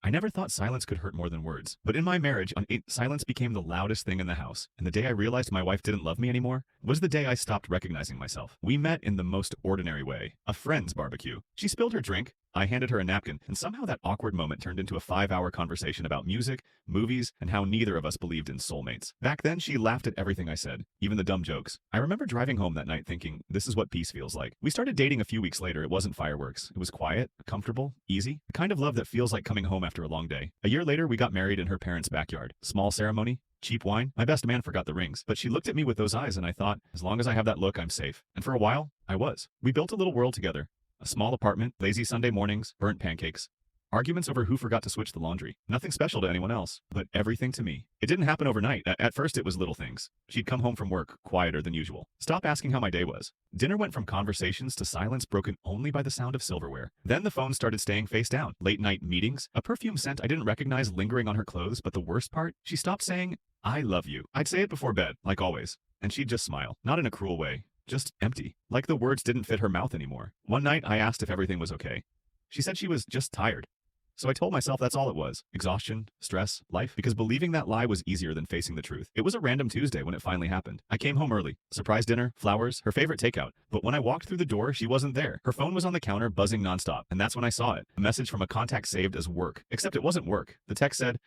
I never thought silence could hurt more than words. But in my marriage, silence became the loudest thing in the house. And the day I realized my wife didn't love me anymore was the day I stopped recognizing myself. We met in the most ordinary way, a friend's barbecue. She spilled her drink, I handed her a napkin, and somehow that awkward moment turned into a 5-hour conversation about music, movies, and how neither of us believed in soulmates. Back then, she laughed at everything I said, even the dumb jokes. I remember driving home that night thinking, this is what peace feels like. We started dating a few weeks later. It wasn't fireworks. It was quiet, comfortable, easy. The kind of love that feels like coming home after a long day. A year later, we got married in her parents' backyard. Small ceremony, cheap wine. My best man forgot the rings, but she looked at me with those eyes and I thought, as long as I have that look, I'm safe. And for a while, I was. We built a little world together. A small apartment, lazy Sunday mornings, burnt pancakes. Arguments over who forgot to switch the laundry. Nothing special to anyone else, but everything to me. It didn't happen overnight. At first, it was little things. She'd come home from work, quieter than usual. Stop asking how my day was. Dinner went from conversations to silence broken only by the sound of silverware. Then the phone started staying face down. Late night meetings, a perfume scent I didn't recognize lingering on her clothes, but the worst part, she stopped saying, I love you. I'd say it before bed, like always, and she'd just smile. Not in a cruel way. Just empty. Like the words didn't fit her mouth anymore. One night, I asked if everything was okay. She said she was just tired. So I told myself that's all it was. Exhaustion, stress, life, because believing that lie was easier than facing the truth. It was a random Tuesday when it finally happened. I came home early. Surprise dinner, flowers, her favorite takeout. But when I walked through the door, she wasn't there. Her phone was on the counter, buzzing nonstop, and that's when I saw it. A message from a contact saved as work. Except it wasn't work. The text said,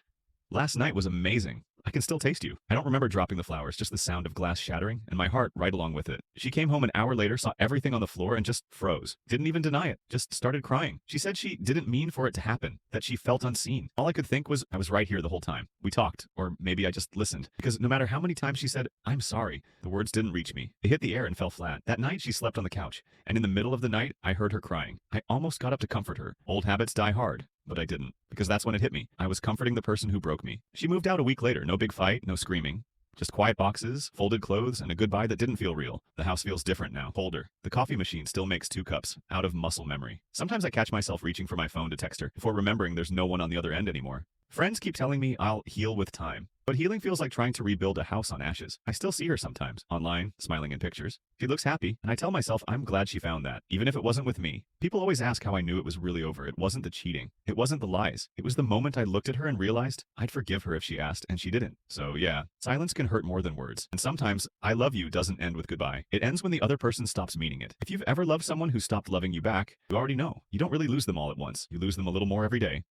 last night was amazing. I can still taste you. I don't remember dropping the flowers, just the sound of glass shattering, and my heart right along with it. She came home an hour later, saw everything on the floor, and just froze. Didn't even deny it, just started crying. She said she didn't mean for it to happen, that she felt unseen. All I could think was, I was right here the whole time. We talked, or maybe I just listened, because no matter how many times she said, I'm sorry, the words didn't reach me. They hit the air and fell flat. That night, she slept on the couch, and in the middle of the night, I heard her crying. I almost got up to comfort her. Old habits die hard. But I didn't, because that's when it hit me. I was comforting the person who broke me. She moved out a week later, no big fight, no screaming. Just quiet boxes, folded clothes, and a goodbye that didn't feel real. The house feels different now, colder. The coffee machine still makes 2 cups, out of muscle memory. Sometimes I catch myself reaching for my phone to text her, before remembering there's no one on the other end anymore. Friends keep telling me I'll heal with time. But healing feels like trying to rebuild a house on ashes. I still see her sometimes, online, smiling in pictures. She looks happy, and I tell myself I'm glad she found that, even if it wasn't with me. People always ask how I knew it was really over. It wasn't the cheating. It wasn't the lies. It was the moment I looked at her and realized I'd forgive her if she asked, and she didn't. So yeah, silence can hurt more than words. And sometimes, I love you doesn't end with goodbye. It ends when the other person stops meaning it. If you've ever loved someone who stopped loving you back, you already know. You don't really lose them all at once. You lose them a little more every day.